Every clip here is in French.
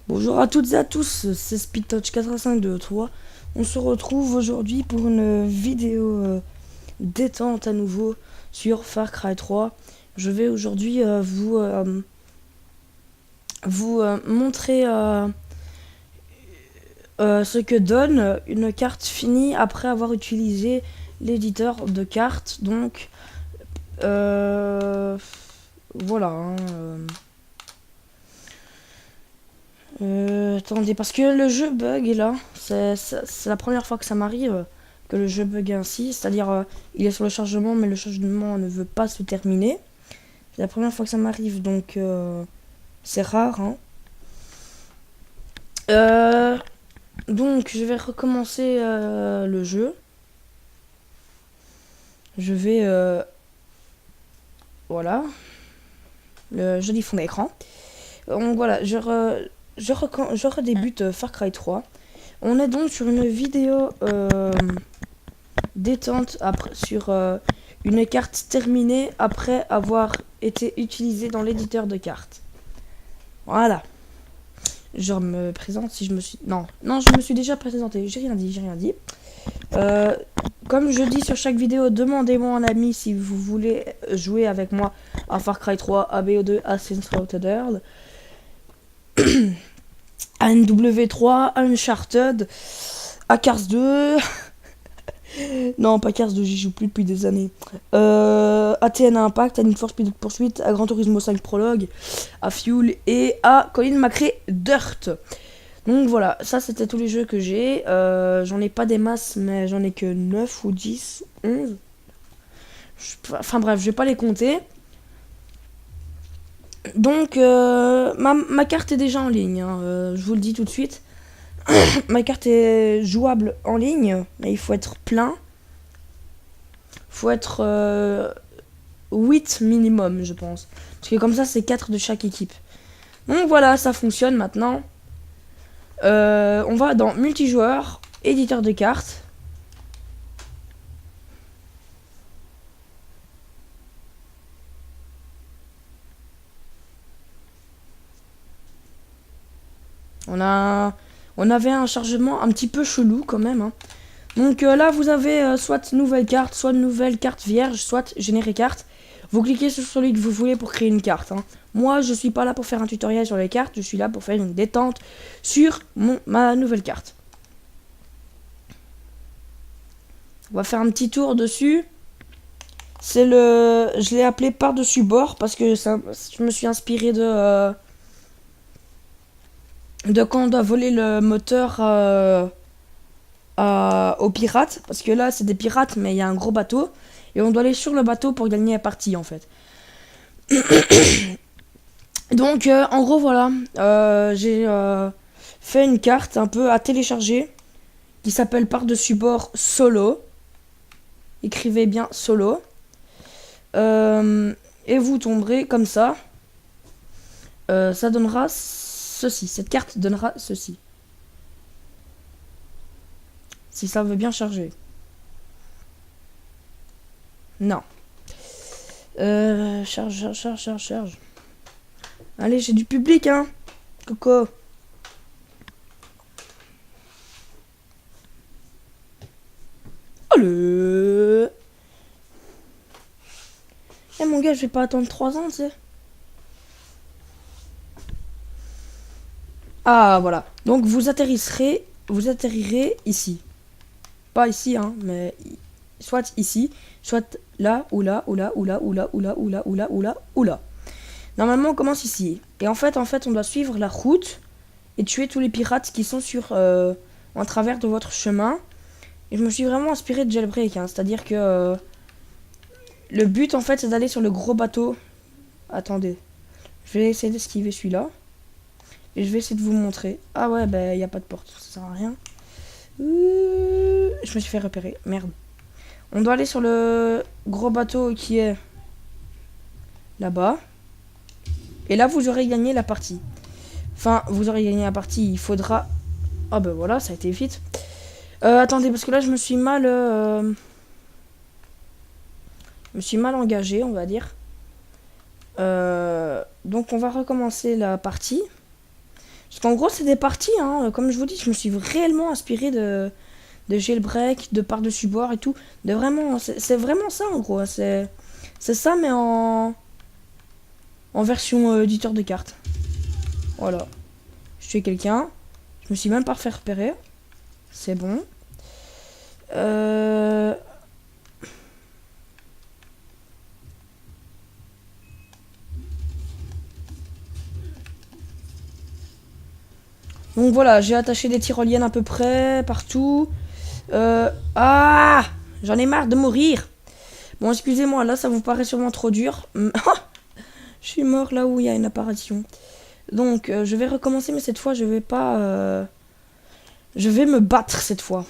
Bonjour à toutes et à tous, c'est SpeedTouch8523. On se retrouve aujourd'hui pour une vidéo détente à nouveau sur Far Cry 3. Je vais aujourd'hui vous montrer ce que donne une carte finie après avoir utilisé l'éditeur de cartes. Donc, voilà. Attendez, parce que le jeu bug est là. C'est la première fois que ça m'arrive que le jeu bug ainsi. C'est-à-dire, il est sur le chargement, mais le chargement ne veut pas se terminer. C'est la première fois que ça m'arrive, donc c'est rare. Hein. Euh, donc, je vais recommencer le jeu. Je vais. Voilà. Le joli fond d'écran. Donc voilà, je redébute Far Cry 3. On est donc sur une vidéo détente sur une carte terminée après avoir été utilisée dans l'éditeur de cartes. Voilà. Je me présente si je me suis... Non, je me suis déjà présenté. J'ai rien dit. Comme je dis sur chaque vidéo, demandez-moi un ami si vous voulez jouer avec moi à Far Cry 3, à BO2, à Saints Row the World, à NW3, à Uncharted, à Cars 2... Non, pas Cars 2, j'y joue plus depuis des années. À TN Impact, à Need for Speed Poursuite, à Gran Turismo 5 Prologue, à Fuel et à Colin McRae Dirt. Donc voilà, ça c'était tous les jeux que j'ai. J'en ai pas des masses, mais j'en ai que 9 ou 10, 11. Enfin bref, je vais pas les compter. Donc ma carte est déjà en ligne, hein, je vous le dis tout de suite. Ma carte est jouable en ligne, mais il faut être plein. Faut être 8 minimum, je pense. Parce que comme ça, c'est 4 de chaque équipe. Donc voilà, ça fonctionne maintenant. On va dans multijoueur, éditeur de cartes. On avait un chargement un petit peu chelou quand même. Hein. Donc là, vous avez soit nouvelle carte, soit nouvelle carte vierge, soit générer carte. Vous cliquez sur celui que vous voulez pour créer une carte. Hein. Moi, je suis pas là pour faire un tutoriel sur les cartes, je suis là pour faire une détente sur ma nouvelle carte. On va faire un petit tour dessus. Je l'ai appelé par-dessus bord parce que je me suis inspiré de quand on doit voler le moteur aux pirates. Parce que là, c'est des pirates, mais il y a un gros bateau. Et on doit aller sur le bateau pour gagner la partie, en fait. Donc, en gros, voilà. J'ai fait une carte un peu à télécharger qui s'appelle par-dessus bord solo. Écrivez bien solo. Et vous tomberez comme ça. Ça donnera ceci. Cette carte donnera ceci. Si ça veut bien charger. Non. Charge. Allez, j'ai du public, hein. Coco. Allez. Eh mon gars, je vais pas attendre 3 ans, tu sais. Ah, voilà. Donc, vous atterrirez ici. Pas ici, hein, mais soit ici, soit là, ou là, ou là, ou là, ou là, ou là, ou là, ou là, ou là, ou là. Normalement, on commence ici. Et en fait, on doit suivre la route et tuer tous les pirates qui sont en travers de votre chemin. Et je me suis vraiment inspiré de Jailbreak, hein, c'est-à-dire que le but, en fait, c'est d'aller sur le gros bateau. Attendez. Je vais essayer d'esquiver celui-là. Et je vais essayer de vous montrer. Ah ouais, bah, il n'y a pas de porte, ça sert à rien. Je me suis fait repérer, merde. On doit aller sur le gros bateau qui est là-bas. Et là, vous aurez gagné la partie. Enfin, vous aurez gagné la partie, il faudra... Ah ben voilà, ça a été vite. Attendez, parce que là, je me suis mal engagé, on va dire. Donc, on va recommencer la partie. Parce qu'en gros, c'est des parties, hein. Comme je vous dis, je me suis réellement inspiré de jailbreak, de par-dessus bord et tout. De vraiment, c'est vraiment ça en gros. C'est ça, mais en version éditeur de cartes. Voilà. Je tué quelqu'un. Je me suis même pas fait repérer. C'est bon. Donc voilà, j'ai attaché des tyroliennes à peu près partout. Ah, j'en ai marre de mourir. Bon, excusez-moi, là ça vous paraît sûrement trop dur. Je suis mort là où il y a une apparition. Donc je vais recommencer, mais cette fois je vais pas... Je vais me battre cette fois.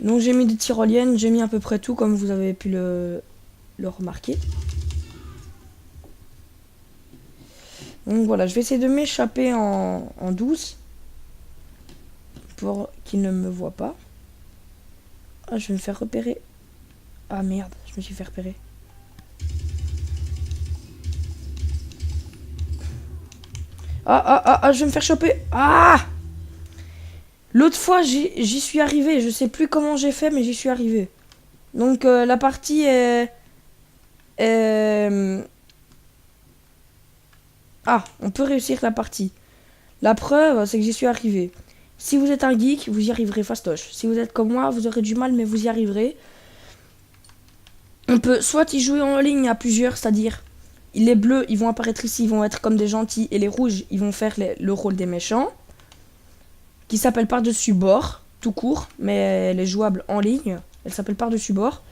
Donc j'ai mis des tyroliennes, j'ai mis à peu près tout comme vous avez pu le remarquer. Donc voilà, je vais essayer de m'échapper en douce. Pour qu'il ne me voit pas. Ah, je vais me faire repérer. Ah merde, je me suis fait repérer. Je vais me faire choper. Ah! L'autre fois, j'y suis arrivé. Je sais plus comment j'ai fait, mais j'y suis arrivé. Donc, la partie est... Ah, on peut réussir la partie. La preuve, c'est que j'y suis arrivé. Si vous êtes un geek, vous y arriverez fastoche. Si vous êtes comme moi, vous aurez du mal, mais vous y arriverez. On peut soit y jouer en ligne à plusieurs, c'est-à-dire les bleus, ils vont apparaître ici, ils vont être comme des gentils, et les rouges, ils vont faire le rôle des méchants, qui s'appelle par-dessus bord, tout court, mais elle est jouable en ligne. Elle s'appelle par-dessus bord.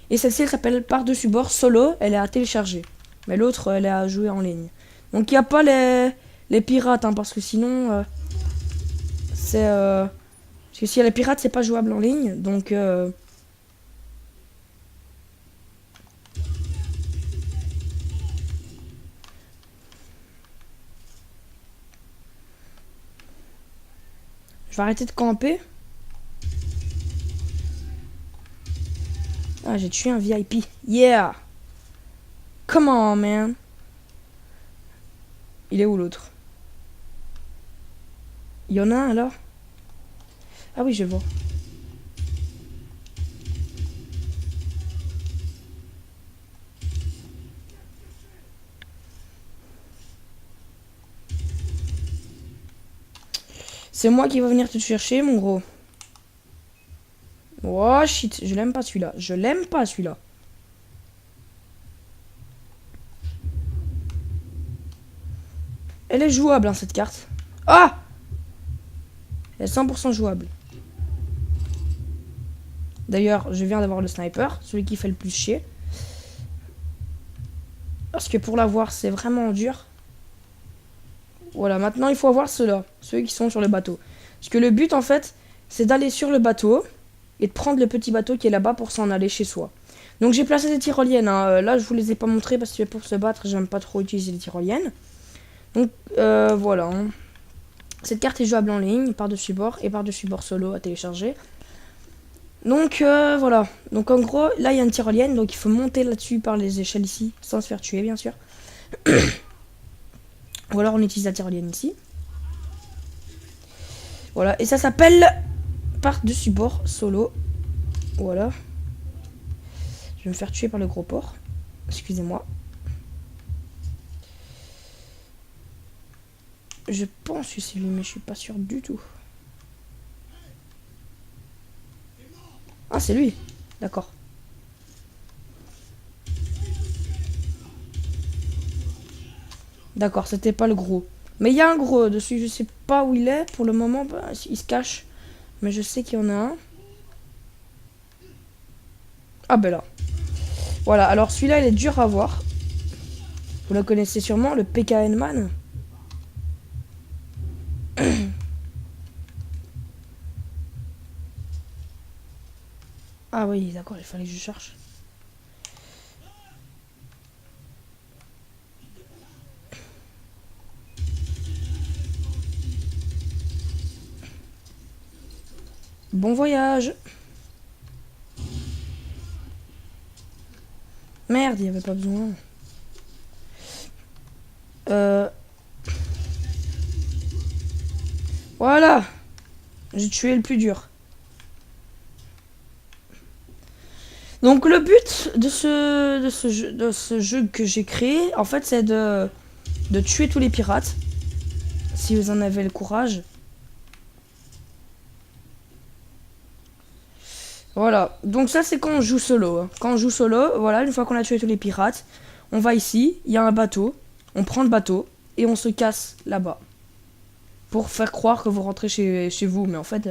Et celle-ci, elle s'appelle par-dessus bord solo, elle est à télécharger. Mais l'autre, elle est à jouer en ligne. Donc il n'y a pas les pirates, hein, parce que sinon, c'est... parce que si il y a les pirates, c'est pas jouable en ligne, donc... Je vais arrêter de camper. Ah, j'ai tué un VIP. Yeah! Come on, man! Il est où l'autre? Il y en a un là? Ah oui, je vois. C'est moi qui va venir te chercher, mon gros. Oh shit, je l'aime pas celui-là. Je l'aime pas celui-là. Elle est jouable, hein, cette carte. Ah! Elle est 100% jouable. D'ailleurs, je viens d'avoir le sniper, celui qui fait le plus chier. Parce que pour l'avoir, c'est vraiment dur. Voilà, maintenant il faut avoir ceux-là, ceux qui sont sur le bateau. Parce que le but, en fait, c'est d'aller sur le bateau et de prendre le petit bateau qui est là-bas pour s'en aller chez soi. Donc j'ai placé des tyroliennes, hein. Là, je vous les ai pas montrées parce que pour se battre, j'aime pas trop utiliser les tyroliennes. Donc voilà. Hein. Cette carte est jouable en ligne, par-dessus bord et par-dessus bord solo à télécharger. Donc voilà. Donc en gros, là il y a une tyrolienne, donc il faut monter là-dessus par les échelles ici, sans se faire tuer bien sûr. Ou alors on utilise la tyrolienne ici. Voilà, et ça s'appelle par-dessus bord solo. Voilà. Je vais me faire tuer par le gros porc. Excusez-moi. Je pense que c'est lui, mais je suis pas sûr du tout. Ah, c'est lui. D'accord. D'accord, c'était pas le gros. Mais il y a un gros dessus, je sais pas où il est. Pour le moment, bah, il se cache. Mais je sais qu'il y en a un. Ah ben là. Voilà, alors celui-là, il est dur à voir. Vous le connaissez sûrement, le PKN Man. Ah oui, d'accord, il fallait que je cherche. Bon voyage. Merde, il n'y avait pas besoin. Voilà. J'ai tué le plus dur. Donc le but de ce jeu que j'ai créé, en fait, c'est de tuer tous les pirates. Si vous en avez le courage. Voilà. Donc ça, c'est quand on joue solo, hein. Quand on joue solo, voilà, une fois qu'on a tué tous les pirates, on va ici, il y a un bateau. On prend le bateau et on se casse là-bas. Pour faire croire que vous rentrez chez vous. Mais en fait,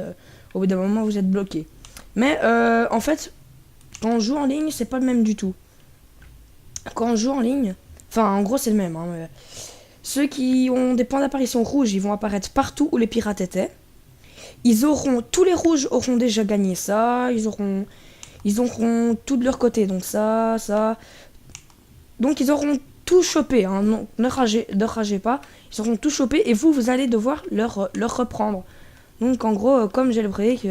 au bout d'un moment, vous êtes bloqué. Mais en fait, quand on joue en ligne, c'est pas le même du tout. Quand on joue en ligne, enfin, en gros, c'est le même, hein, mais ceux qui ont des points d'apparition rouges, ils vont apparaître partout où les pirates étaient. Tous les rouges auront déjà gagné ça. Ils auront tout de leur côté. Donc ça. Donc ils auront tout chopé. Hein, non, ne ragez pas. Ils auront tout chopé et vous allez devoir leur reprendre. Donc en gros, comme jailbreak,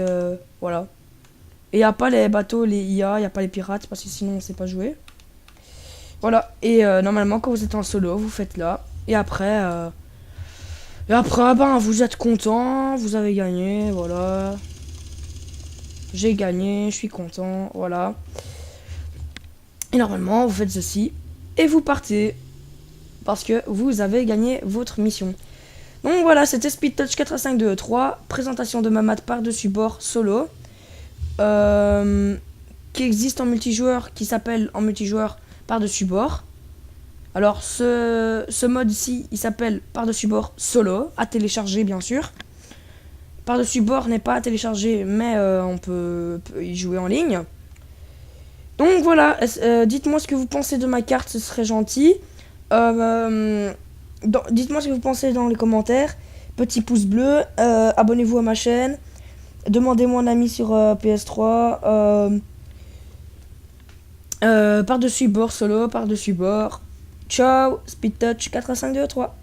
voilà. Et y a pas les bateaux, les IA, y a pas les pirates parce que sinon on sait pas jouer. Voilà. Et normalement, quand vous êtes en solo, vous faites là. Et après, ben, vous êtes content, vous avez gagné, voilà. J'ai gagné, je suis content, voilà. Et normalement, vous faites ceci et vous partez parce que vous avez gagné votre mission. Donc voilà, c'était Speed Touch 4 à 5 2 3, présentation de ma map par-dessus bord solo, qui existe en multijoueur, qui s'appelle en multijoueur par-dessus bord. Alors ce mode ici, il s'appelle par-dessus bord solo, à télécharger bien sûr. Par-dessus bord n'est pas à télécharger, mais on peut y jouer en ligne. Donc voilà, dites-moi ce que vous pensez de ma carte, ce serait gentil. Dites-moi ce que vous pensez dans les commentaires. Petit pouce bleu, abonnez-vous à ma chaîne. Demandez-moi un ami sur PS3. Par-dessus bord solo, par-dessus bord. Ciao, Speed Touch 4 à 5 2 3.